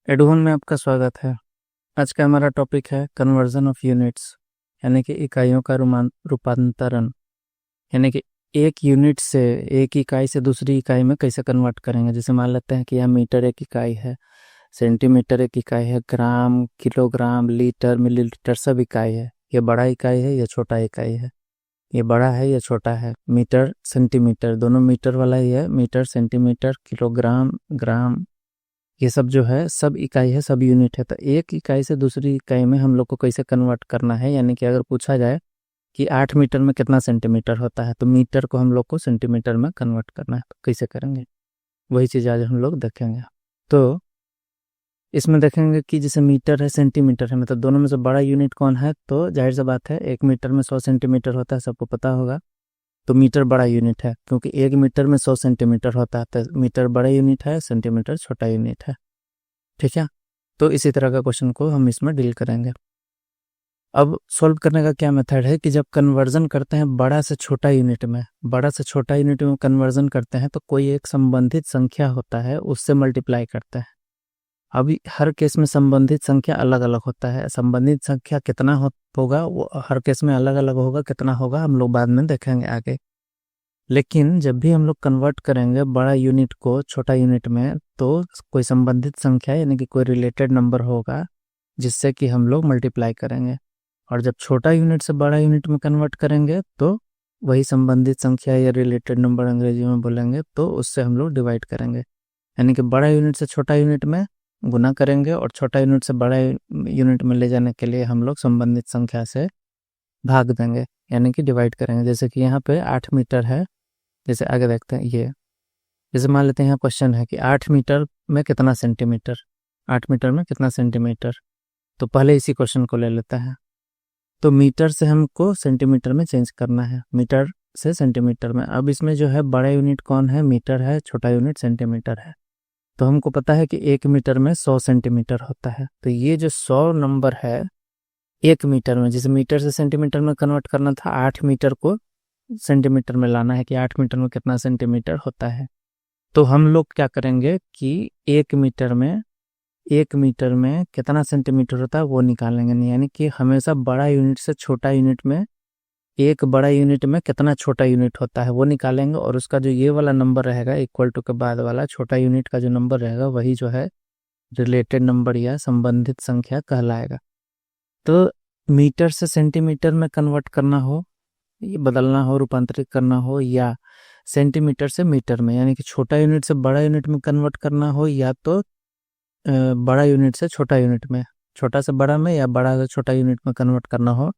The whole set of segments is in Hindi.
एडुवन में आपका स्वागत है। आज का हमारा टॉपिक है कन्वर्जन ऑफ यूनिट्स, यानी कि इकाइयों का रूपांतरण। यानी कि एक यूनिट से, एक इकाई से दूसरी इकाई में कैसे कन्वर्ट करेंगे। जैसे मान लेते हैं कि यह मीटर एक इकाई है, सेंटीमीटर एक इकाई है, ग्राम, किलोग्राम, लीटर, मिलीलीटर सब इकाई है। ये बड़ा इकाई है, यह छोटा इकाई है। ये बड़ा है, यह छोटा है। मीटर, सेंटीमीटर, दोनों मीटर वाला ही है। मीटर, सेंटीमीटर, किलोग्राम, ग्राम, ये सब जो है सब इकाई है, सब यूनिट है। तो एक इकाई से दूसरी इकाई में हम लोग को कैसे कन्वर्ट करना है। यानी कि अगर पूछा जाए कि 8 मीटर में कितना सेंटीमीटर होता है, तो मीटर को हम लोग को सेंटीमीटर में कन्वर्ट करना है। तो कैसे करेंगे, वही चीज़ आज हम लोग देखेंगे। तो इसमें देखेंगे कि जैसे मीटर है, सेंटीमीटर है, मतलब दोनों में से बड़ा यूनिट कौन है। तो जाहिर सी बात है, एक मीटर में 100 सेंटीमीटर होता है, सबको पता होगा। तो मीटर बड़ा यूनिट है, क्योंकि एक मीटर में 100 सेंटीमीटर होता है। तो मीटर बड़ा यूनिट है, सेंटीमीटर छोटा यूनिट है। ठीक है। तो इसी तरह का क्वेश्चन को हम इसमें डील करेंगे। अब सॉल्व करने का क्या मेथड है कि जब कन्वर्जन करते हैं बड़ा से छोटा यूनिट में, बड़ा से छोटा यूनिट में कन्वर्जन करते हैं, तो कोई एक संबंधित संख्या होता है, उससे मल्टीप्लाई करते हैं। अभी हर केस में संबंधित संख्या अलग अलग होता है। संबंधित संख्या कितना होगा वो हर केस में अलग अलग होगा। कितना होगा हम लोग बाद में देखेंगे आगे। लेकिन जब भी हम लोग कन्वर्ट करेंगे बड़ा यूनिट को छोटा यूनिट में, तो कोई संबंधित संख्या यानी कि कोई रिलेटेड नंबर होगा जिससे कि हम लोग मल्टीप्लाई करेंगे। और जब छोटा यूनिट से बड़ा यूनिट में कन्वर्ट करेंगे तो वही संबंधित संख्या या रिलेटेड नंबर अंग्रेजी में बोलेंगे, तो उससे हम लोग डिवाइड करेंगे। यानी कि बड़ा यूनिट से छोटा यूनिट में गुना करेंगे और छोटा यूनिट से बड़ा यूनिट में ले जाने के लिए हम लोग संबंधित संख्या से भाग देंगे, यानी कि डिवाइड करेंगे। जैसे कि यहाँ पे 8 मीटर है, जैसे आगे देखते हैं। ये जैसे मान लेते हैं यहाँ क्वेश्चन है कि 8 मीटर में कितना सेंटीमीटर, 8 मीटर में कितना सेंटीमीटर। तो पहले इसी क्वेश्चन को ले लेते हैं। तो मीटर से हमको सेंटीमीटर में चेंज करना है, मीटर से सेंटीमीटर में। अब इसमें जो है बड़ा यूनिट कौन है, मीटर है, छोटा यूनिट सेंटीमीटर है। तो हमको पता है कि 1 मीटर में 100 सेंटीमीटर होता है। तो ये जो 100 नंबर है 1 मीटर में, जैसे मीटर से सेंटीमीटर में कन्वर्ट करना था, 8 मीटर को सेंटीमीटर में लाना है कि 8 मीटर में कितना सेंटीमीटर होता है। तो हम लोग क्या करेंगे कि 1 मीटर में कितना सेंटीमीटर होता है वो निकालेंगे नहीं। यानी कि हमेशा बड़ा यूनिट से छोटा यूनिट में, एक बड़ा यूनिट में कितना छोटा यूनिट होता है वो निकालेंगे। और उसका जो ये वाला नंबर रहेगा इक्वल टू के बाद वाला छोटा यूनिट का जो नंबर रहेगा, वही जो है रिलेटेड नंबर या संबंधित संख्या कहलाएगा। तो मीटर से सेंटीमीटर में कन्वर्ट करना हो, ये बदलना हो, रूपांतरित करना हो, या सेंटीमीटर से मीटर में, यानी कि छोटा यूनिट से बड़ा यूनिट में कन्वर्ट करना हो, या तो बड़ा यूनिट से छोटा यूनिट में, छोटा से बड़ा में, या बड़ा से छोटा यूनिट में कन्वर्ट करना हो,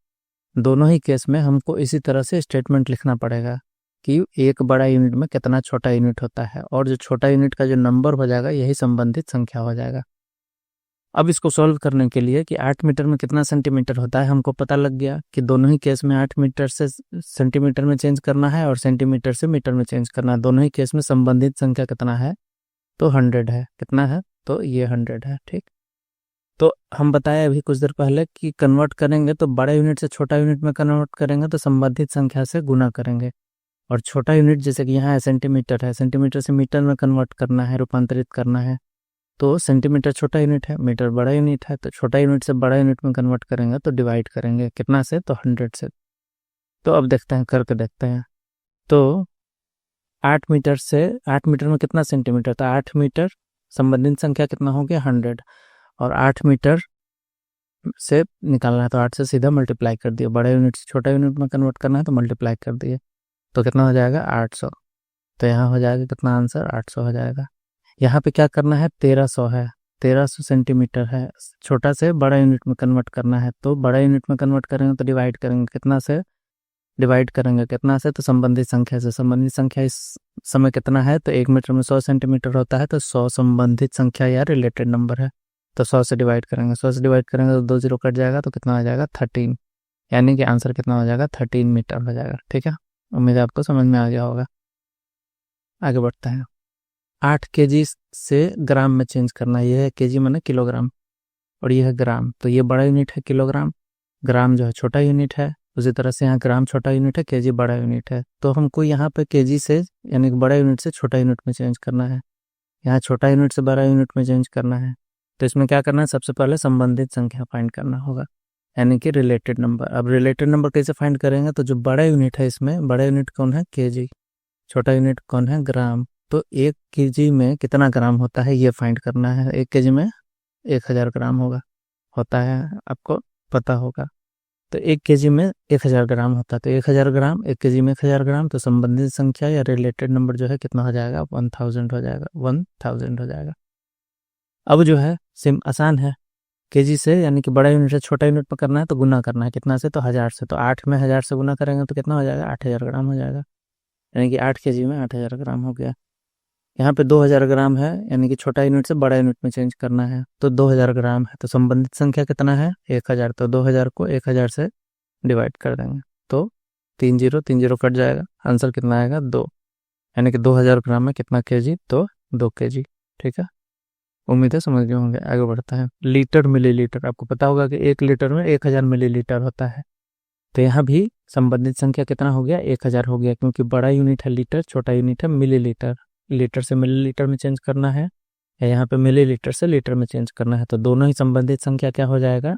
दोनों ही केस में हमको इसी तरह से स्टेटमेंट लिखना पड़ेगा कि एक बड़ा यूनिट में कितना छोटा यूनिट होता है, और जो छोटा यूनिट का जो नंबर हो जाएगा यही संबंधित संख्या हो जाएगा। अब इसको सॉल्व करने के लिए कि 8 मीटर में कितना सेंटीमीटर होता है, हमको पता लग गया कि दोनों ही केस में 8 मीटर से सेंटीमीटर में चेंज करना है और सेंटीमीटर से मीटर में चेंज करना है। दोनों ही केस में संबंधित संख्या कितना है, तो 100 है। कितना है, तो ये 100 है। ठीक। तो हम बताए अभी कुछ देर पहले कि कन्वर्ट करेंगे तो बड़ा यूनिट से छोटा यूनिट में कन्वर्ट करेंगे तो संबंधित संख्या से गुना करेंगे। और छोटा यूनिट जैसे कि यहाँ है सेंटीमीटर है, सेंटीमीटर से मीटर में कन्वर्ट करना है, रूपांतरित करना है। तो सेंटीमीटर छोटा यूनिट है, मीटर बड़ा यूनिट है। तो छोटा यूनिट से बड़ा यूनिट में कन्वर्ट करेंगे तो डिवाइड करेंगे कितना से, तो 100 से। तो अब देखते हैं, करके देखते हैं। तो 8 मीटर से, 8 मीटर में कितना सेंटीमीटर था, 8 मीटर संबंधित संख्या कितना हो गया, 100। और 8 मीटर से निकालना है तो 8 से सीधा मल्टीप्लाई कर दिया। बड़ा यूनिट से छोटा यूनिट में कन्वर्ट करना है तो मल्टीप्लाई कर दिए, तो कितना हो जाएगा, 800। तो यहाँ हो जाएगा कितना, आंसर 800 हो जाएगा। यहाँ पे क्या करना है, 1300 है, 1300 सेंटीमीटर है। छोटा से बड़ा यूनिट में कन्वर्ट करना है, तो बड़ा यूनिट में कन्वर्ट करेंगे तो डिवाइड करेंगे कितना से, डिवाइड करेंगे कितना से, तो संबंधित संख्या से। संबंधित संख्या इस समय कितना है, तो 1 मीटर में 100 सेंटीमीटर होता है। तो 100 संबंधित संख्या या रिलेटेड नंबर है, तो 100 से डिवाइड करेंगे। 100 से डिवाइड करेंगे तो 2 0 कट जाएगा, तो कितना हो जाएगा, 13। यानी कि आंसर कितना हो जाएगा, 13 मीटर हो जाएगा। ठीक है, उम्मीद है आपको समझ में आ गया होगा। आगे बढ़ते हैं। 8 केजी से ग्राम में चेंज करना। ये है केजी माने किलोग्राम, और ये है ग्राम। तो ये बड़ा यूनिट है किलोग्राम, ग्राम जो है छोटा यूनिट है। उसी तरह से यहाँ ग्राम छोटा यूनिट है, केजी बड़ा यूनिट है। तो हमको यहाँ पे केजी से यानी कि बड़ा यूनिट से छोटा यूनिट में चेंज करना है, यहाँ छोटा यूनिट से बड़ा यूनिट में चेंज करना है। तो इसमें क्या करना है, सबसे पहले संबंधित संख्या फाइंड करना होगा, यानी कि रिलेटेड नंबर। अब रिलेटेड नंबर कैसे फाइंड करेंगे, तो जो बड़ा यूनिट है इसमें, बड़ा यूनिट कौन है, केजी, छोटा यूनिट कौन है, ग्राम। तो 1 केजी में कितना ग्राम होता है ये फाइंड करना है। 1 केजी में 1000 ग्राम होता है, आपको पता होगा। तो 1 केजी में 1000 ग्राम होता है, तो 1000 ग्राम 1 केजी में 1000 ग्राम, तो संबंधित संख्या या रिलेटेड नंबर जो है कितना हो जाएगा, 1000 हो जाएगा, 1000 हो जाएगा। अब जो है सिम आसान है, केजी से यानी कि बड़ा यूनिट से छोटा यूनिट में करना है तो गुना करना है, कितना से, तो 1000 से। तो 8 में 1000 से गुना करेंगे तो कितना हो जाएगा, 8000 ग्राम हो जाएगा, यानी कि 8 केजी में 8000 ग्राम हो गया। यहाँ पे 2000 ग्राम है, यानी कि छोटा यूनिट से बड़ा यूनिट में चेंज करना है, तो 2000 ग्राम है, तो संबंधित संख्या कितना है, 1000। तो 2000 को 1000 से डिवाइड कर देंगे तो 30 30 कट जाएगा, आंसर कितना आएगा, 2। यानी कि 2000 ग्राम में कितना केजी, तो 2 केजी। ठीक है, उम्मीद है समझ गए होंगे। आगे बढ़ता है, लीटर मिलीलीटर। आपको पता होगा कि 1 लीटर में 1000 मिलीलीटर होता है, तो यहाँ भी संबंधित संख्या कितना हो गया, 1000 हो गया, क्योंकि बड़ा यूनिट है लीटर, छोटा यूनिट है मिलीलीटर। लीटर से मिलीलीटर में चेंज करना है, या यहाँ पे मिलीलीटर से लीटर में चेंज करना है, तो दोनों ही संबंधित संख्या क्या हो जाएगा,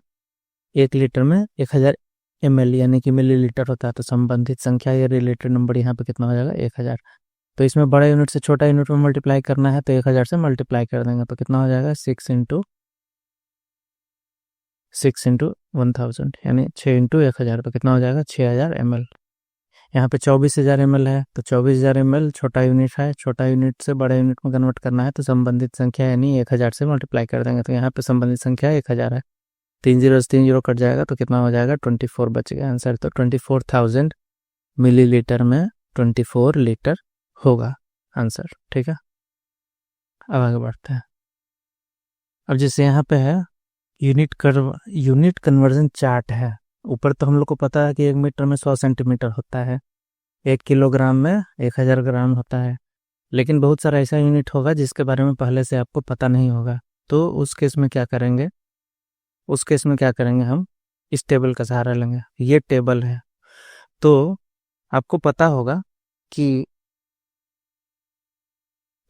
1 लीटर में 1000 ml यानी कि मिलीलीटर होता है, तो संबंधित संख्या या रिलेटेड नंबर यहाँ पे कितना हो जाएगा, 1000। तो इसमें बड़ा यूनिट से छोटा यूनिट में मल्टीप्लाई करना है, तो 1000 से मल्टीप्लाई कर देंगे, तो कितना हो जाएगा, 6 इंटू 1000, यानी 6 इंटू 1000, तो कितना हो जाएगा, 6000 ml। यहाँ पे 24000 ml है, तो 24000 ml छोटा यूनिट है, छोटा यूनिट से बड़ा यूनिट में कन्वर्ट करना है, तो संबंधित संख्या यानी 1000 से मल्टीप्लाई कर देंगे, तो यहाँ पे संबंधित संख्या 1000 है, 30 से 30 कट जाएगा, तो कितना हो जाएगा, 24 बच गया आंसर। तो 24,000 मिलीलीटर में 24 लीटर होगा आंसर। ठीक है, अब आगे बढ़ते हैं। अब जैसे यहाँ पे है यूनिट कन्वर्जन चार्ट है। ऊपर तो हम लोग को पता है कि 1 मीटर में 100 सेंटीमीटर होता है, 1 किलोग्राम में 1000 ग्राम होता है, लेकिन बहुत सारा ऐसा यूनिट होगा जिसके बारे में पहले से आपको पता नहीं होगा। तो उस केस में क्या करेंगे, हम इस टेबल का सहारा लेंगे। ये टेबल है, तो आपको पता होगा कि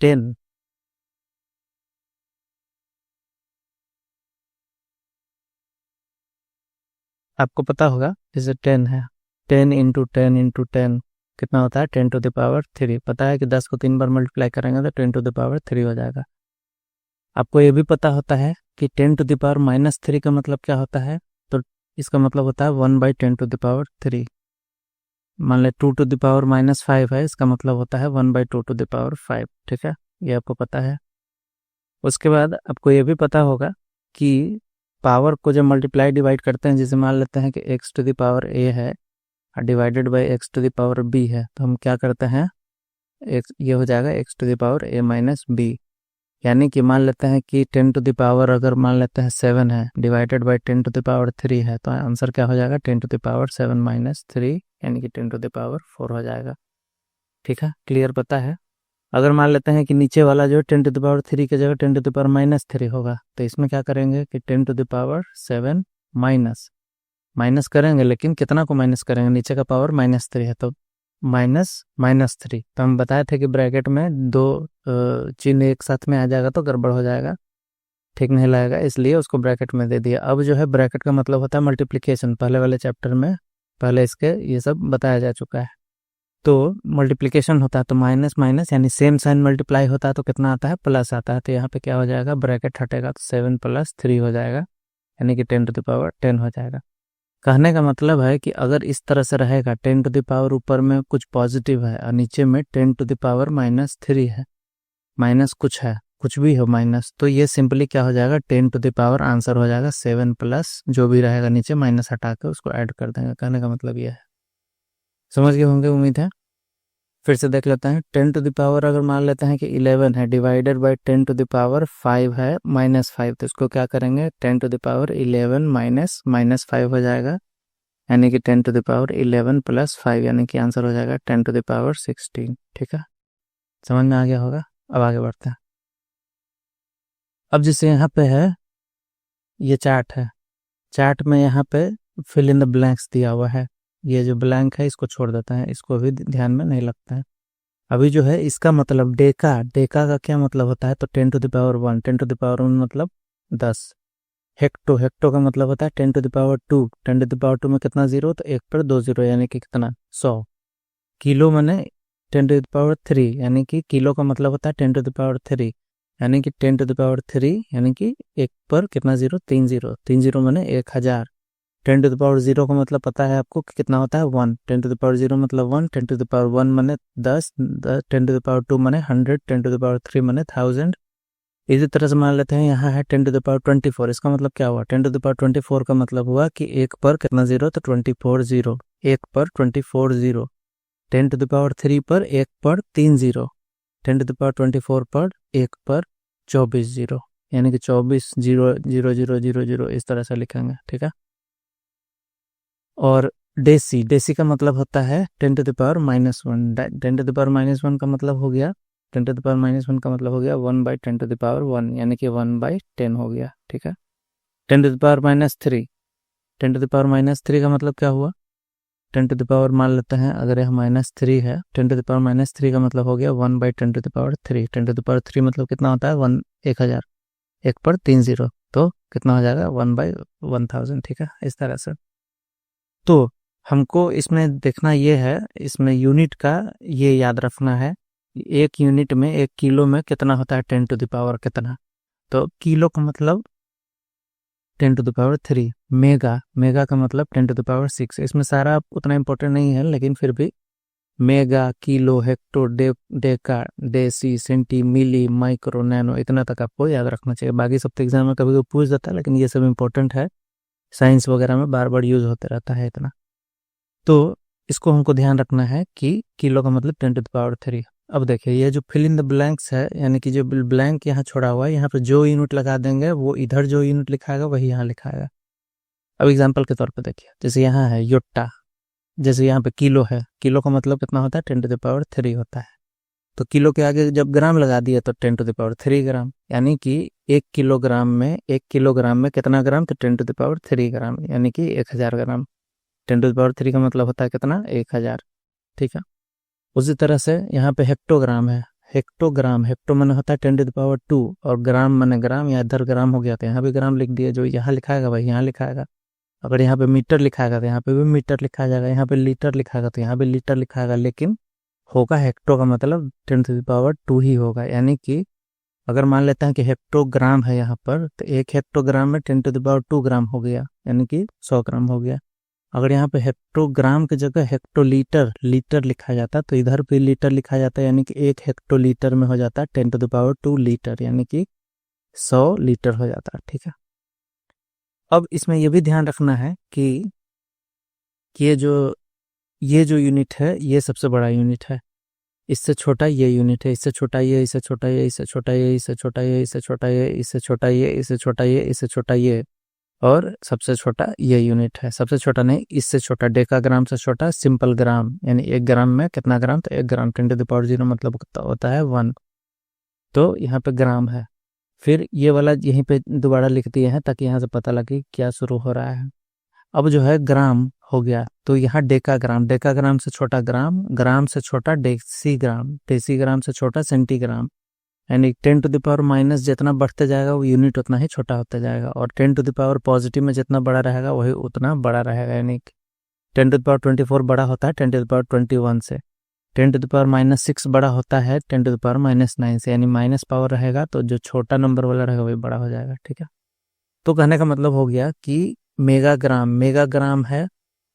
10 आपको पता होगा जैसे 10 है, 10 × 10 × 10 कितना होता है, 10⁻³ पता है कि 10 को 3 बार मल्टीप्लाई करेंगे तो 10⁻³ हो जाएगा। आपको ये भी पता होता है कि 10⁻³ का मतलब क्या होता है, तो इसका मतलब होता है 1/10⁻³। मान ले 2⁻⁻5 है, इसका मतलब होता है 1/2⁻5। ठीक है, ये आपको पता है। उसके बाद आपको ये भी पता होगा कि पावर को जब मल्टीप्लाई डिवाइड करते हैं, जैसे मान लेते हैं कि x⁴ है और डिवाइडेड बाई x⁴b है, तो हम क्या करते हैं, ये हो जाएगा x⁴a - b, यानी कि मान लेते हैं कि 10⁻, अगर मान लेते हैं 7 है, डिवाइडेड बाई 10⁻³ है, तो आंसर क्या हो जाएगा, 10⁻7 - 3, यानी कि 10⁻4 हो जाएगा। ठीक है, क्लियर पता है। अगर मान लेते हैं कि नीचे वाला जो 10⁻³ की जगह 10⁻³ होगा, तो इसमें क्या करेंगे कि 10⁻7 माइनस करेंगे, लेकिन कितना को माइनस करेंगे, नीचे का पावर -3 है, तो -3। तो हम बताए थे कि ब्रैकेट में 2 चिन्ह एक साथ में आ जाएगा तो गड़बड़ हो जाएगा, ठीक नहीं लगेगा, इसलिए उसको ब्रैकेट में दे दिया। अब जो है ब्रैकेट का मतलब होता है मल्टीप्लिकेशन, पहले वाले चैप्टर में पहले इसके ये सब बताया जा चुका है। तो मल्टीप्लिकेशन होता है तो माइनस माइनस यानी सेम साइन मल्टीप्लाई होता है तो कितना आता है, प्लस आता है, तो यहाँ पे क्या हो जाएगा, ब्रैकेट हटेगा तो 7 + 3 हो जाएगा, यानी कि 10⁻10 हो जाएगा। कहने का मतलब है कि अगर इस तरह से रहेगा 10⁻, ऊपर में कुछ पॉजिटिव है और नीचे में 10⁻³ है, माइनस कुछ है, कुछ भी हो माइनस, तो ये सिंपली क्या हो जाएगा, 10⁻, आंसर हो जाएगा 7 प्लस जो भी रहेगा नीचे माइनस हटा के उसको ऐड कर देंगे। कहने का मतलब ये है, समझ गए होंगे उम्मीद है। फिर से देख लेते हैं, 10⁻, अगर मान लेते हैं कि 11 है, डिवाइडेड बाई 10⁵ है -5, तो इसको क्या करेंगे, 10⁻11 -5 हो जाएगा, यानी कि 10⁻11 + 5, यानी कि आंसर हो जाएगा 10⁻16। ठीक है, समझ में आ गया होगा। अब आगे बढ़ते हैं। अब जैसे यहाँ पे है, ये चार्ट है, चार्ट में यहाँ पे फिल इन द ब्लैंक्स दिया हुआ है, ये जो ब्लैंक है इसको छोड़ देता है, इसको भी ध्यान में नहीं लगता है। अभी जो है इसका मतलब डेका का क्या मतलब होता है, तो 10⁻1 10⁻1 मतलब 10। हेक्टो, हेक्टो का मतलब होता है 10⁻²। 10⁻² में कितना जीरो, तो 1 पर 2 जीरो यानी कि कितना 100। किलो मैंने 10⁻³ यानी कि किलो का मतलब होता है 10⁻³ यानी कि 10⁻³ यानी कि 1 पर कितना जीरो, 3 जीरो। 3 जीरो मैंने 1000। 10⁻0 का मतलब पता है आपको कि कितना होता है 1। 10⁻0 मतलब 1। 10⁻1 मैंने 10। 10⁻2 मैंने 100। 10⁻3 मैंने 1000। इसी तरह से मान लेते हैं यहाँ है 10⁻24। इसका मतलब क्या हुआ, 10⁻24 का मतलब हुआ कि 1 पर कितना जीरो, तो 24 जीरो। 1 पर 24 जीरो। 10⁻3 पर 1 पर 3 जीरो। 10⁻24 पर 1 पर 24 जीरो यानी कि 24 zero zero zero zero zero इस तरह से लिखेंगे, ठीक है। और डेसी, डेसी का मतलब होता है 10⁻⁻1। 10⁻⁻1 का मतलब हो गया, 10⁻⁻1 का मतलब हो गया 1/10⁻1 यानी कि 1/10 हो गया, ठीक है। 10⁻3, 10⁻3 का मतलब क्या हुआ, 10 मान लेते हैं अगर यह -3 है, 10⁻3 का मतलब हो गया 1/10⁻3। 10⁻3 मतलब कितना होता है 1000। 1 पर 3 जीरो तो कितना हो जाएगा 1/1000, ठीक है, इस तरह से। तो हमको इसमें देखना ये है, इसमें यूनिट का ये याद रखना है, एक यूनिट में, 1 किलो में कितना होता है 10⁻, कितना, तो किलो का मतलब 10⁻3। मेगा, मेगा का मतलब 10⁻6। इसमें सारा उतना इंपॉर्टेंट नहीं है लेकिन फिर भी mega, kilo, hecto, deca, deci, centi, milli, micro, nano, इतना तक आपको याद रखना चाहिए। बाकी सब तो एग्जाम में कभी कभी पूछ जाता है लेकिन ये सब इंपॉर्टेंट है, साइंस वगैरह में बार बार यूज होते रहता है इतना। तो इसको हमको ध्यान रखना है कि किलो का मतलब 10⁻3। अब देखिए ये जो फिल इन द ब्लैंक्स है यानी कि जो ब्लैंक यहाँ छोड़ा हुआ है, यहाँ पे जो यूनिट लगा देंगे वो इधर जो यूनिट लिखाएगा वही यहाँ लिखाएगा। अब एग्जाम्पल के तौर पे देखिए, जैसे यहाँ है योट्टा, जैसे यहाँ पे किलो है, किलो का मतलब कितना होता है 10⁻3 होता है। तो किलो के आगे जब ग्राम लगा दिया तो 10⁻3 ग्राम, यानी कि 1 किलोग्राम में कितना ग्राम, तो 10⁻3 ग्राम यानी कि 1000 ग्राम। 10⁻3 का मतलब होता है कितना 1000, ठीक है। उसी तरह से यहाँ पे हेक्टोग्राम है, हेक्टोग्राम, हेक्टो मैंने होता है 10⁻2 और ग्राम मैंने ग्राम, या इधर ग्राम हो गया तो यहाँ भी ग्राम लिख दिया, जो यहाँ लिखाएगा वही यहाँ लिखाएगा। अगर यहाँ पे मीटर लिखाएगा तो यहाँ पे भी मीटर लिखा जाएगा, यहाँ पे लीटर लिखाएगा तो यहाँ पे लीटर लिखाएगा, लेकिन होगा हेक्टो का मतलब 10⁻2 ही होगा। यानी कि अगर मान लेते हैं कि हेक्टोग्राम है यहाँ पर, तो 1 हेक्टोग्राम में 10⁻2 ग्राम हो गया यानी कि 100 ग्राम हो गया। अगर यहाँ पे हेक्टोग्राम की जगह हेक्टोलीटर, लीटर लिखा जाता तो इधर भी लीटर लिखा जाता यानी कि 1 हेक्टोलीटर में हो जाता 10⁻2 लीटर यानी कि 100 लीटर हो जाता, ठीक है। अब इसमें यह भी ध्यान रखना है कि ये जो यूनिट है ये सबसे बड़ा यूनिट है, इससे छोटा ये यूनिट है, इससे छोटा ये, इससे छोटा ये, इससे छोटा ये, इससे छोटा ये, इससे छोटा ये, इससे छोटा ये, इससे छोटा ये, इससे छोटा ये, और सबसे छोटा ये यूनिट है। सबसे छोटा नहीं, इससे छोटा, डेकाग्राम से छोटा सिंपल ग्राम, यानी 1 ग्राम में कितना ग्राम, तो 1 ग्राम 10⁻0 मतलब होता है 1। तो यहाँ पे ग्राम है, फिर ये वाला यहीं पे दोबारा लिख दिए हैं ताकि यहाँ से पता लगे क्या शुरू हो रहा है। अब जो है ग्राम हो गया, तो यहाँ डेकाग्राम, डेकाग्राम से छोटा ग्राम, ग्राम से छोटा डेसीग्राम, डेसीग्राम से छोटा सेंटीग्राम, यानी 10⁻- जितना बढ़ते जाएगा वो यूनिट उतना ही छोटा होता जाएगा, और 10⁻ पॉजिटिव में जितना बड़ा रहेगा वही उतना बड़ा रहेगा। यानी 10⁻24 बड़ा होता है 10⁻21 से, 10⁻-6 बड़ा होता है 10⁻-9 से, यानी माइनस पावर रहेगा तो जो छोटा नंबर वाला रहेगा वही बड़ा हो जाएगा, ठीक है। तो कहने का मतलब हो गया कि मेगाग्राम, मेगाग्राम है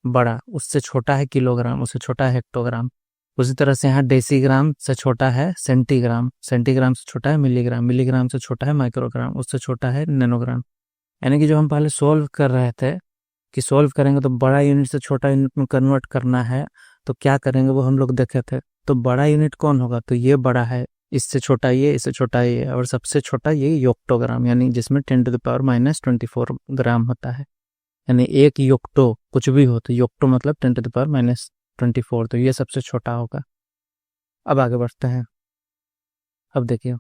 बड़ा, उससे छोटा है किलोग्राम, उससे छोटा है हेक्टोग्राम। उसी तरह से यहाँ डेसीग्राम से छोटा है सेंटीग्राम, सेंटीग्राम से छोटा है मिलीग्राम, मिलीग्राम से छोटा है माइक्रोग्राम, उससे छोटा है नैनोग्राम। यानी कि जो हम पहले सोल्व कर रहे थे कि सोल्व करेंगे तो बड़ा यूनिट से छोटा यूनिट में कन्वर्ट करना है, तो क्या करेंगे वो हम लोग देखे थे। तो बड़ा यूनिट कौन होगा, तो ये बड़ा है, इससे छोटा ये, इससे छोटा ये, और सबसे छोटा ये योक्टोग्राम, यानी जिसमें 10⁻-24 ग्राम होता है। यानी 1 योक्टो कुछ भी हो तो योक्टो मतलब 10⁻-24, तो ये सबसे छोटा होगा। अब आगे बढ़ते हैं। अब देखिए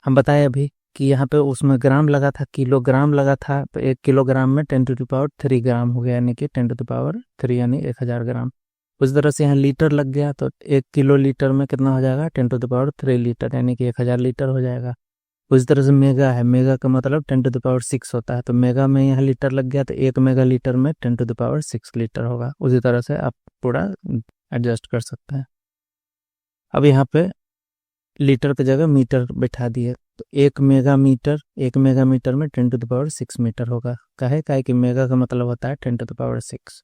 हम बताए अभी कि यहाँ पे उसमें ग्राम लगा था, किलोग्राम लगा था, तो 1 किलोग्राम में 10⁻3 ग्राम हो गया, यानी कि 10⁻3 यानी 1000 ग्राम। उस तरह से यहाँ लीटर लग गया तो 1 किलो लीटर में कितना हो जाएगा 10⁻3 लीटर, यानी कि 1000 लीटर हो जाएगा। उसी तरह से मेगा है, मेगा का मतलब 10⁶ होता है, तो मेगा में यहाँ लीटर लग गया तो 1 मेगा लीटर में 10⁶ लीटर होगा। उसी तरह से आप पूरा एडजस्ट कर सकते हैं। अब यहाँ पे लीटर की जगह मीटर बैठा दिए, तो 1 मेगा मीटर में 10⁶ मीटर होगा। काहे कि मेगा का मतलब होता है 10⁶।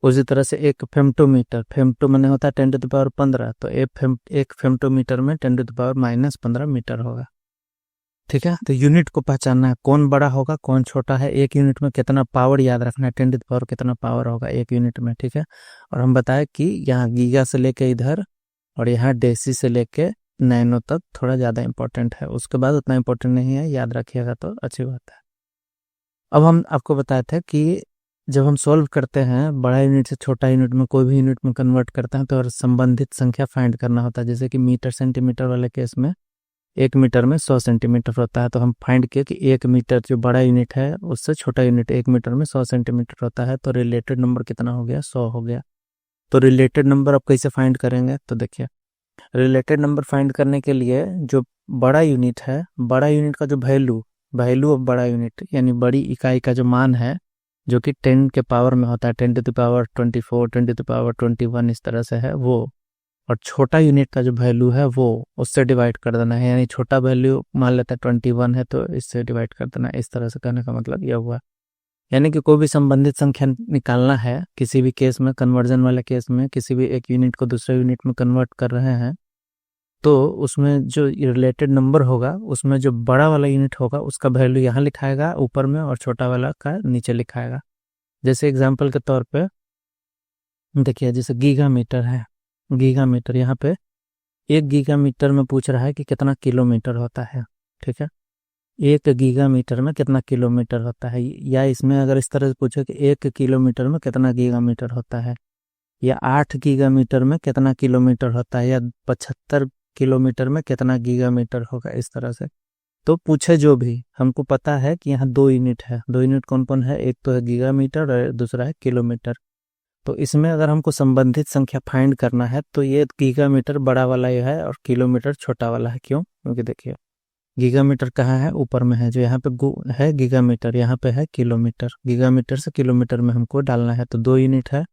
उसी तरह से एक फेम्टोमीटर, फेम्टो मैंने होता है 10⁻15, तो एक फेम्टोमीटर में 10⁻−15 मीटर होगा। ठीक है, तो यूनिट को पहचानना है, कौन बड़ा होगा कौन छोटा है, एक यूनिट में कितना पावर याद रखना है, 10 कितना पावर होगा एक यूनिट में। ठीक है, और हम बताए कि यहाँ गीगा से लेके इधर और यहाँ डेसी से लेके नैनो तक थोड़ा ज़्यादा इंपॉर्टेंट है, उसके बाद उतना इंपॉर्टेंट नहीं है, याद रखिएगा तो अच्छी बात है। अब हम आपको बताए थे कि जब हम सॉल्व करते हैं बड़ा यूनिट से छोटा यूनिट में, कोई भी यूनिट में कन्वर्ट करते हैं, तो संबंधित संख्या फाइंड करना होता है। जैसे कि मीटर सेंटीमीटर वाले केस में 1 मीटर में 100 सेंटीमीटर होता है, तो हम फाइंड किए कि 1 मीटर जो बड़ा यूनिट है उससे छोटा यूनिट 1 मीटर में 100 सेंटीमीटर होता है, तो रिलेटेड नंबर कितना हो गया, 100 हो गया। तो रिलेटेड नंबर आप कैसे फाइंड करेंगे, तो देखिए रिलेटेड नंबर फाइंड करने के लिए जो बड़ा यूनिट है, बड़ा यूनिट का जो वैल्यू ऑफ बड़ा यूनिट यानी बड़ी इकाई का जो मान है, जो कि 10 के पावर में होता है, 10⁻24 10⁻21 इस तरह से है वो, और छोटा यूनिट का जो वैल्यू है वो उससे डिवाइड कर देना है, यानी छोटा वैल्यू मान लेते हैं 21 है तो इससे डिवाइड कर देना है। इस तरह से कहने का मतलब यह हुआ, यानी कि कोई भी संबंधित संख्या निकालना है किसी भी केस में, कन्वर्जन वाले केस में किसी भी एक यूनिट को दूसरे यूनिट में कन्वर्ट कर रहे हैं, तो उसमें जो रिलेटेड नंबर होगा उसमें जो बड़ा वाला यूनिट होगा उसका वैल्यू यहाँ लिखाएगा ऊपर में और छोटा वाला का नीचे लिखाएगा। जैसे एग्जाम्पल के तौर पे देखिए, जैसे गीगा मीटर है, गीगा मीटर यहाँ पे 1 गीगा मीटर में पूछ रहा है कि कितना किलोमीटर होता है। ठीक है, 1 गीगा मीटर में कितना किलोमीटर होता है, या इसमें अगर इस तरह से पूछे कि 1 किलोमीटर में कितना गीगा मीटर होता है, या 8 गीगा मीटर में कितना किलोमीटर होता है, या 75 किलोमीटर में कितना गीगा मीटर होगा, इस तरह से। तो पूछे जो भी, हमको पता है कि यहाँ 2 यूनिट है, 2 यूनिट कौन कौन है, एक तो है गीगा मीटर और दूसरा है किलोमीटर। तो इसमें अगर हमको संबंधित संख्या फाइंड करना है तो ये गीगा मीटर बड़ा वाला ये है और किलोमीटर छोटा वाला है। क्यों, क्योंकि देखिए गीगा मीटर कहाँ है, ऊपर में है, जो यहाँ पे है गीगा मीटर, यहाँ पे है किलोमीटर, गीगा मीटर से किलोमीटर में हमको डालना है, तो 2 यूनिट है,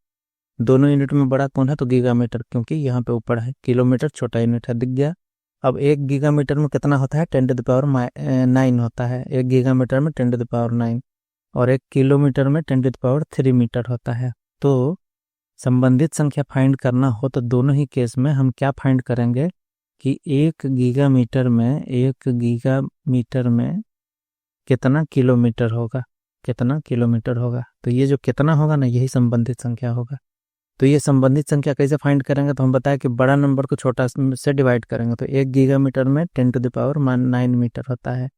दोनों यूनिट में बड़ा कौन है, तो गीगा मीटर, क्योंकि यहाँ पे ऊपर है, किलोमीटर छोटा यूनिट है, दिख गया। अब 1 गीगा मीटर में कितना होता है, 10⁻9 होता है, 1 गीगा मीटर में 10⁻9, और 1 किलोमीटर में 10⁻3 मीटर होता है। तो संबंधित संख्या फाइंड करना हो तो दोनों ही केस में हम क्या फाइंड करेंगे कि 1 गीगा मीटर में कितना किलोमीटर होगा, कितना किलोमीटर होगा, तो ये जो कितना होगा ना यही संबंधित संख्या होगा। तो ये संबंधित संख्या कैसे फाइंड करेंगे, तो हम बताया कि बड़ा नंबर को छोटा से डिवाइड करेंगे, तो 1 गीगा मीटर में 10⁻9 मीटर होता है,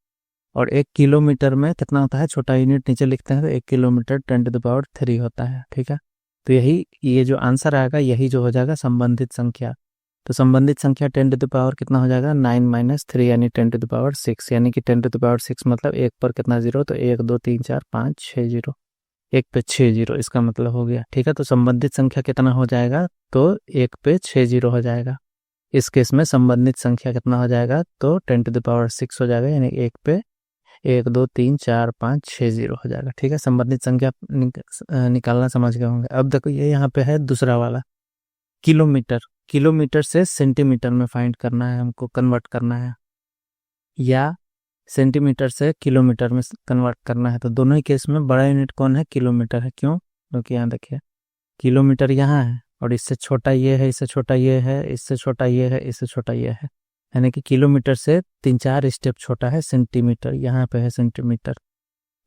और 1 किलोमीटर में कितना होता है, छोटा यूनिट नीचे लिखते हैं, तो 1 किलोमीटर 10⁻3 होता है। ठीक है, तो यही ये जो आंसर आएगा यही जो हो जाएगा संबंधित संख्या। तो संबंधित संख्या 10 कितना हो जाएगा, 9 - 3 यानी 10⁻6, यानी कि 10⁻6 मतलब 1 पर कितना जीरो, तो 1 2 3 4 5 6 जीरो, 1 पे 6 जीरो, इसका मतलब हो गया। ठीक है, तो संबंधित संख्या कितना हो जाएगा, तो 1 पे 6 जीरो हो जाएगा। इस केस में संबंधित संख्या कितना हो जाएगा, तो 10⁻6 हो जाएगा, यानी 1 पे 1 2 3 4 5 6 जीरो हो जाएगा। ठीक है, संबंधित संख्या निकालना समझ गए होंगे। अब देखो ये यहाँ पे है दूसरा वाला किलोमीटर, किलोमीटर से सेंटीमीटर में फाइंड करना है, हमको कन्वर्ट करना है, या सेंटीमीटर से किलोमीटर में कन्वर्ट करना है। तो दोनों ही केस में बड़ा यूनिट कौन है, किलोमीटर है। क्यों, क्योंकि यहाँ देखिए किलोमीटर यहाँ है और इससे छोटा ये है, इससे छोटा ये है, इससे छोटा ये है, इससे छोटा ये है, यानी कि किलोमीटर से 3-4 स्टेप छोटा है सेंटीमीटर, यहाँ पे है सेंटीमीटर।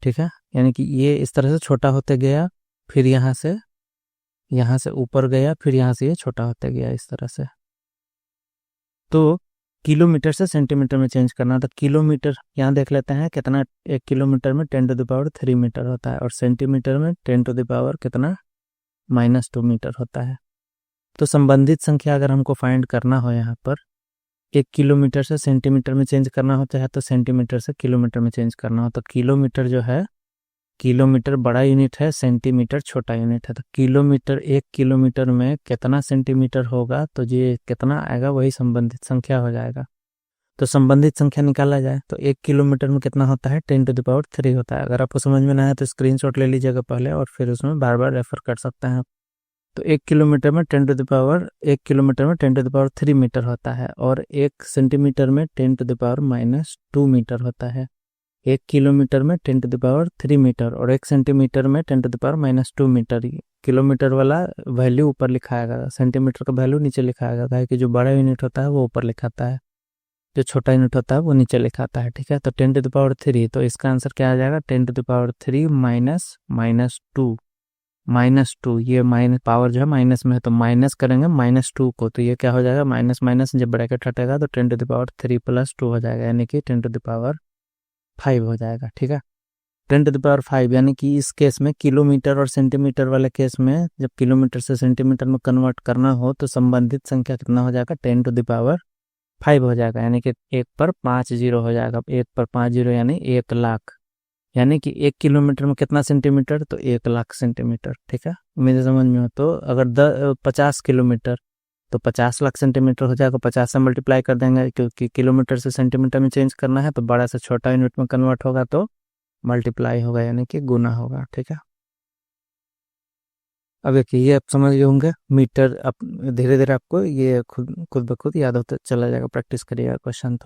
ठीक है, यानी कि ये इस तरह से छोटा होते गया, फिर यहाँ से ऊपर गया, फिर यहाँ से ये छोटा होते गया, इस तरह से। तो किलोमीटर से सेंटीमीटर में चेंज करना, तो किलोमीटर यहाँ देख लेते हैं कितना, 1 किलोमीटर में 10⁻3 मीटर होता है, और सेंटीमीटर में 10 कितना -2 मीटर होता है। तो संबंधित संख्या अगर हमको फाइंड करना हो यहाँ पर 1 किलोमीटर से सेंटीमीटर में चेंज करना होता है, तो सेंटीमीटर से किलोमीटर में चेंज करना हो, तो किलोमीटर जो है, किलोमीटर बड़ा यूनिट है, सेंटीमीटर छोटा यूनिट है, तो किलोमीटर 1 किलोमीटर में कितना सेंटीमीटर होगा, तो ये कितना आएगा वही संबंधित संख्या हो जाएगा। तो संबंधित संख्या निकाला जाए तो 1 किलोमीटर में कितना होता है, 10⁻³ होता है। अगर आपको समझ में ना आए तो स्क्रीनशॉट ले लीजिएगा पहले और फिर उसमें बार बार रेफर कर सकते हैं। तो 1 किलोमीटर में 10⁻³ मीटर होता है और 1 सेंटीमीटर में 10⁻² मीटर होता है। 1 किलोमीटर में 10⁻³ मीटर और 1 सेंटीमीटर में 10⁻² मीटर। किलोमीटर वाला वैल्यू ऊपर लिखाएगा, सेंटीमीटर का वैल्यू नीचे लिखाएगा, काहे कि जो बड़ा यूनिट होता है वो ऊपर लिखाता है, जो छोटा यूनिट होता है वो नीचे लिखाता है। ठीक है, तो 10⁻³ तो इसका आंसर क्या आ जाएगा, 10⁻³ -2 ये माइनस पावर जो है माइनस में है तो माइनस करेंगे -2 को, तो ये क्या हो जाएगा, माइनस माइनस जब ब्रैकेट हटेगा तो 10⁻³ + 2 हो जाएगा, यानी कि 10⁵ हो जाएगा। ठीक है, 10⁵ यानी कि इस केस में किलोमीटर और सेंटीमीटर वाले केस में जब किलोमीटर से सेंटीमीटर में कन्वर्ट करना हो तो संबंधित संख्या कितना हो जाएगा, 10⁵ हो जाएगा, यानी कि 1 पर 5 जीरो हो जाएगा। 1 पर 5 जीरो यानी 1 लाख, यानी कि 1 किलोमीटर में कितना सेंटीमीटर, तो 1 लाख सेंटीमीटर। ठीक है, उम्मीद समझ में हो। तो अगर 50 किलोमीटर तो 50 लाख सेंटीमीटर हो जाएगा, 50 से मल्टीप्लाई कर देंगे क्योंकि किलोमीटर से सेंटीमीटर में चेंज करना है, तो बड़ा से छोटा यूनिट में कन्वर्ट होगा तो मल्टीप्लाई होगा, यानी कि गुना होगा। ठीक है, अब देखिए ये आप समझ गए होंगे मीटर। अब धीरे धीरे आपको ये खुद ब खुद याद होता चला जाएगा, प्रैक्टिस करिएगा क्वेश्चन।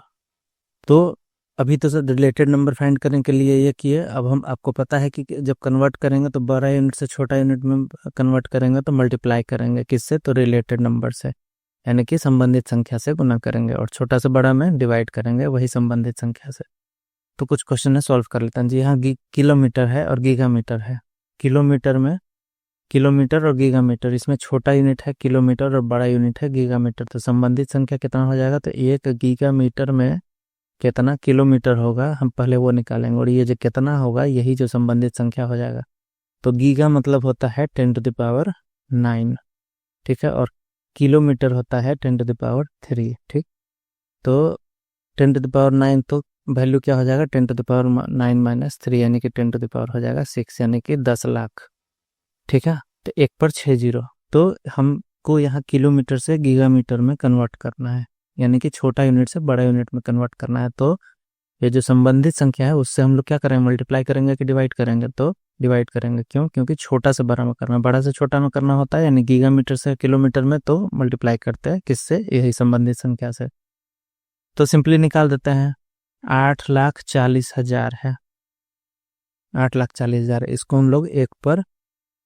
तो अभी तो सर रिलेटेड नंबर फाइंड करने के लिए ये किए। अब हम आपको पता है कि जब कन्वर्ट करेंगे तो बड़ा यूनिट से छोटा यूनिट में कन्वर्ट करेंगे तो मल्टीप्लाई करेंगे किससे, तो रिलेटेड नंबर से, यानी कि संबंधित संख्या से गुना करेंगे और छोटा से बड़ा में डिवाइड करेंगे वही संबंधित संख्या से। तो कुछ क्वेश्चन है सॉल्व कर लेते हैं। जी हाँ, किलोमीटर है और गीगामीटर है। किलोमीटर में किलोमीटर और गीगामीटर, इसमें छोटा यूनिट है किलोमीटर और बड़ा यूनिट है गीगामीटर। तो संबंधित संख्या कितना हो जाएगा, तो 1 गीगामीटर में कितना किलोमीटर होगा, हम पहले वो निकालेंगे और ये जो कितना होगा यही जो संबंधित संख्या हो जाएगा। तो गीगा मतलब होता है 10⁹ ठीक है, और किलोमीटर होता है 10⁻³। ठीक, तो 10⁹ तो वैल्यू क्या हो जाएगा, 10⁻⁹ -3 यानी कि 10 हो जाएगा 6 यानी कि 10 लाख। ठीक है, तो 1 पर 6 जीरो। तो हमको यहाँ किलोमीटर से गीगामीटर में कन्वर्ट करना है, यानी कि छोटा यूनिट से बड़ा यूनिट में कन्वर्ट करना है। तो ये जो संबंधित संख्या है उससे हम लोग क्या करेंगे, मल्टीप्लाई करेंगे कि डिवाइड करेंगे, तो डिवाइड करेंगे। क्यों, क्योंकि छोटा से बड़ा में करना है, बड़ा से छोटा में करना होता है, यानी गीगामीटर से किलोमीटर में तो मल्टीप्लाई करते हैं किससे, यही संबंधित संख्या से। तो सिंपली निकाल देते हैं, 8,40,000 है, 8,40,000 इसको हम लोग 1 पर,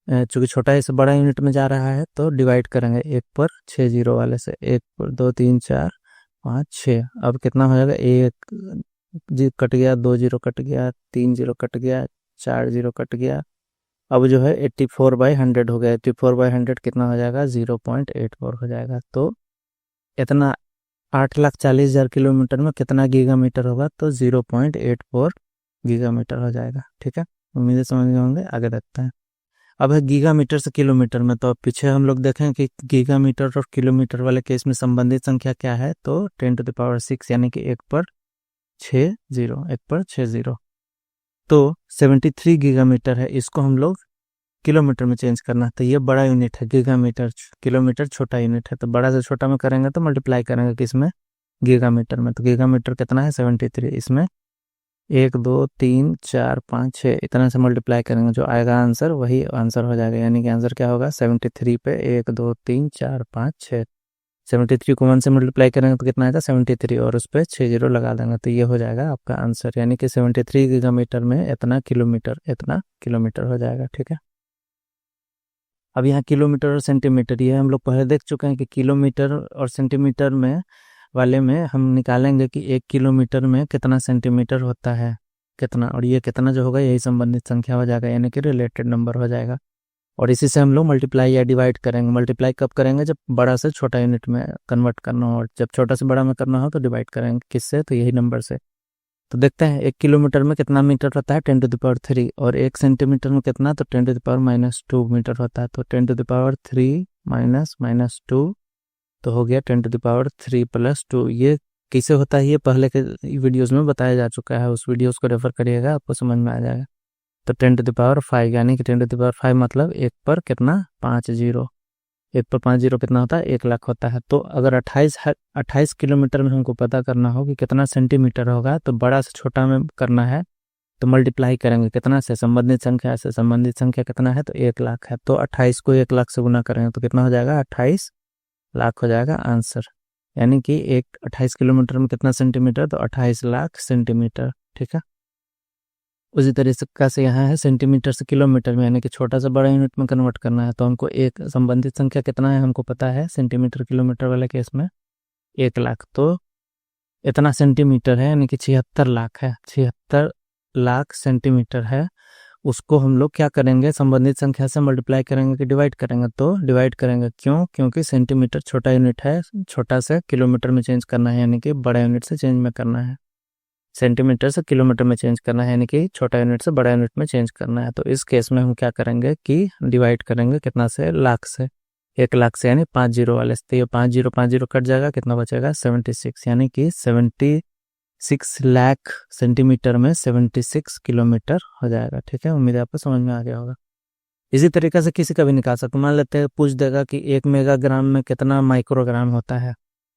चूंकि छोटा से बड़ा यूनिट में जा रहा है तो डिवाइड करेंगे 1 पर 6 जीरो वाले से, 1 पर 2 3 4 5 6। अब कितना हो जाएगा, 1 जी कट गया, 2 जीरो कट गया, 3 जीरो कट गया, 4 जीरो कट गया। अब जो है 84/100 हो गया। 84/100 कितना हो जाएगा, 0.84 हो जाएगा। तो इतना 8,40,000 किलोमीटर में कितना गीगामीटर होगा, तो 0.84 गीगामीटर हो जाएगा। ठीक है, उम्मीद समझ गए होंगे। आगे देखते हैं। अब है गीगामीटर से किलोमीटर में, तो अब पीछे हम लोग देखें कि गीगामीटर और किलोमीटर वाले केस में संबंधित संख्या क्या है, तो 10⁶ यानी कि 1 पर 6 जीरो, 1 पर 6 जीरो। तो 73 गीगामीटर है, इसको हम लोग किलोमीटर में चेंज करना है। तो ये बड़ा यूनिट है गीगामीटर, किलोमीटर छोटा यूनिट है, तो बड़ा से छोटा में करेंगे तो मल्टीप्लाई करेंगे किसमें, गीगामीटर में। तो गीगामीटर कितना है, 73, इसमें 1 2 3 4 5 6 इतना से मल्टीप्लाई करेंगे, जो आएगा आंसर वही आंसर हो जाएगा। यानी कि आंसर क्या होगा, 73 पे 1 2 3 4 5 6, 73 को 1 से मल्टीप्लाई करेंगे तो कितना आएगा, 73 और उस पर 6 जीरो लगा देंगे तो ये हो जाएगा आपका आंसर। यानी कि 73 गीगामीटर में इतना किलोमीटर हो जाएगा। ठीक है, अब यहाँ किलोमीटर और सेंटीमीटर ये हम लोग पहले देख चुके हैं कि किलोमीटर और सेंटीमीटर में वाले में हम निकालेंगे कि 1 किलोमीटर में कितना सेंटीमीटर होता है कितना, और ये कितना जो होगा यही संबंधित संख्या हो जाएगा, यानी कि रिलेटेड नंबर हो जाएगा। और इसी से हम लोग मल्टीप्लाई या डिवाइड करेंगे। मल्टीप्लाई कब करेंगे, जब बड़ा से छोटा यूनिट में कन्वर्ट करना हो, और जब छोटा से बड़ा में करना हो तो डिवाइड करेंगे किससे, तो यही नंबर से। तो देखते हैं 1 किलोमीटर में कितना मीटर होता है, 10⁻³ और 1 सेंटीमीटर में कितना, तो 10⁻⁻² मीटर होता है। तो 10⁻³ -2 तो हो गया 10⁻³ + 2। ये कैसे होता है, ये पहले के वीडियोस में बताया जा चुका है, उस वीडियोस को रेफर करिएगा, आपको समझ में आ जाएगा। तो 10⁵ यानी कि 10⁵ मतलब 1 पर कितना, 5 जीरो, 1 पर 5 जीरो कितना होता है, 1 लाख होता है। तो अगर 28 किलोमीटर में हमको पता करना हो कि कितना सेंटीमीटर होगा, तो बड़ा से छोटा में करना है तो मल्टीप्लाई करेंगे कितना से, संबंधित संख्या से। संबंधित संख्या कितना है, तो 1 लाख है, तो 28 को 1 लाख से गुना करेंगे तो कितना हो जाएगा, 28 लाख हो जाएगा आंसर। यानी कि 28 किलोमीटर में कितना सेंटीमीटर, तो 28 लाख सेंटीमीटर। ठीक है, उसी तरीके से यहाँ है सेंटीमीटर से किलोमीटर में, यानी कि छोटा से बड़ा यूनिट में कन्वर्ट करना है। तो हमको एक संबंधित संख्या कितना है हमको पता है, सेंटीमीटर किलोमीटर वाले केस में 1 लाख। तो इतना सेंटीमीटर है, यानी कि 76 लाख है, 76 लाख सेंटीमीटर है। उसको हम लोग क्या करेंगे, संबंधित संख्या से मल्टीप्लाई करेंगे कि डिवाइड करेंगे, तो डिवाइड करेंगे। क्यों, क्योंकि सेंटीमीटर छोटा यूनिट है, छोटा से किलोमीटर में चेंज करना है, यानी कि बड़ा यूनिट से चेंज में करना है। सेंटीमीटर से किलोमीटर में चेंज करना है, यानी कि छोटा यूनिट से बड़ा यूनिट में चेंज करना है। तो इस केस में हम क्या करेंगे कि डिवाइड करेंगे कितना से, लाख से, 1 लाख से, यानी 5 जीरो वाले से। तो ये 5 जीरो कट जाएगा, कितना बचेगा, 76, यानी कि 76 लाख सेंटीमीटर में 76 किलोमीटर हो जाएगा। ठीक है, उम्मीद है आपको समझ में आ गया होगा। इसी तरीके से किसी का भी निकाल सकते, मान लेते हैं पूछ देगा कि 1 मेगाग्राम में कितना माइक्रोग्राम होता है,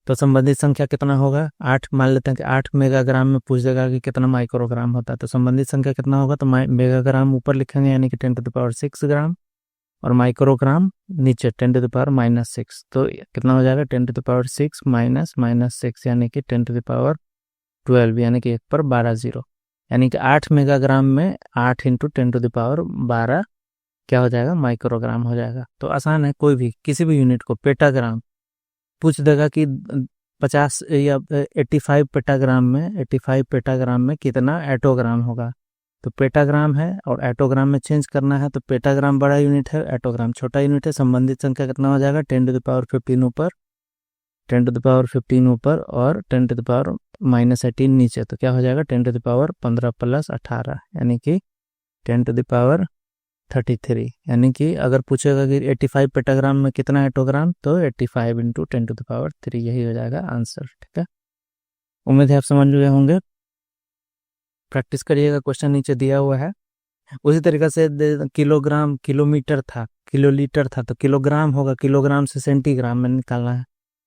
तो संबंधित संख्या कितना होगा, 8। मान लेते हैं कि 8 मेगाग्राम में पूछ देगा कि कितना माइक्रोग्राम होता है, तो संबंधित संख्या कितना होगा, तो मेगाग्राम ऊपर लिखेंगे, यानी कि 10⁻6 ग्राम, और माइक्रोग्राम नीचे 10⁻⁻6। तो कितना हो जाएगा, 10⁻6 -6, यानी कि 10⁻12, यानी कि 1 पर 12 जीरो, यानी कि 8 मेगाग्राम में 8 × 10⁻12 क्या हो जाएगा, माइक्रोग्राम हो जाएगा। तो आसान है, कोई भी किसी भी यूनिट को पेटाग्राम पूछ देगा कि 50 या 85 पेटाग्राम में कितना एटोग्राम होगा, तो पेटाग्राम है और एटोग्राम में चेंज करना है। तो पेटाग्राम बड़ा यूनिट है, एटोग्राम छोटा यूनिट है। संबंधित संख्या कितना हो जाएगा, 10⁻15 ऊपर, 10⁻15 ऊपर और 10⁻−18 नीचे। तो क्या हो जाएगा, 10⁻15 + 18, यानी कि 10⁻33। यानी कि अगर पूछेगा कि 85 पेटाग्राम में कितना एटोग्राम, तो 85 × 10⁻3, यही हो जाएगा आंसर। ठीक है, उम्मीद है आप समझ गए होंगे। प्रैक्टिस करिएगा, क्वेश्चन नीचे दिया हुआ है। उसी तरीके से किलोग्राम, किलोमीटर था, किलोलीटर था, तो किलोग्राम होगा, किलोग्राम से सेंटीग्राम में निकालना है।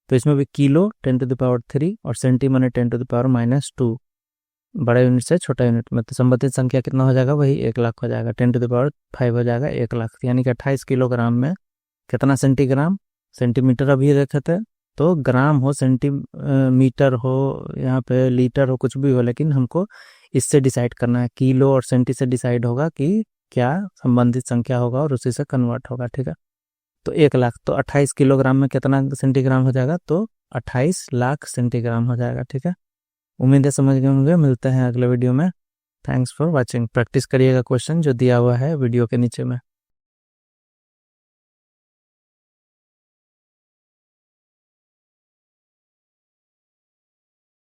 तो इसमें भी किलो 10⁻3 और सेंटी माने 10⁻−2, बड़ा यूनिट से छोटा यूनिट में। तो संबंधित संख्या कितना हो जाएगा, वही 1 लाख हो जाएगा, 10⁻5 हो जाएगा 1 लाख, यानी कि 28 किलोग्राम में कितना सेंटीग्राम, सेंटीमीटर अभी देखे थे, तो ग्राम हो, सेंटीमीटर हो, यहाँ पे लीटर हो, कुछ भी हो, लेकिन हमको इससे डिसाइड करना है, किलो और सेंटी से डिसाइड होगा कि क्या संबंधित संख्या होगा और उसी से कन्वर्ट होगा। ठीक है, तो 1 लाख, तो 28 किलोग्राम में कितना सेंटीग्राम हो जाएगा, तो 28 लाख सेंटीग्राम हो जाएगा। ठीक है, उम्मीद है समझ गए होंगे। मिलते हैं अगले वीडियो में। Thanks for watching. प्रैक्टिस करिएगा क्वेश्चन जो दिया हुआ है वीडियो के नीचे में।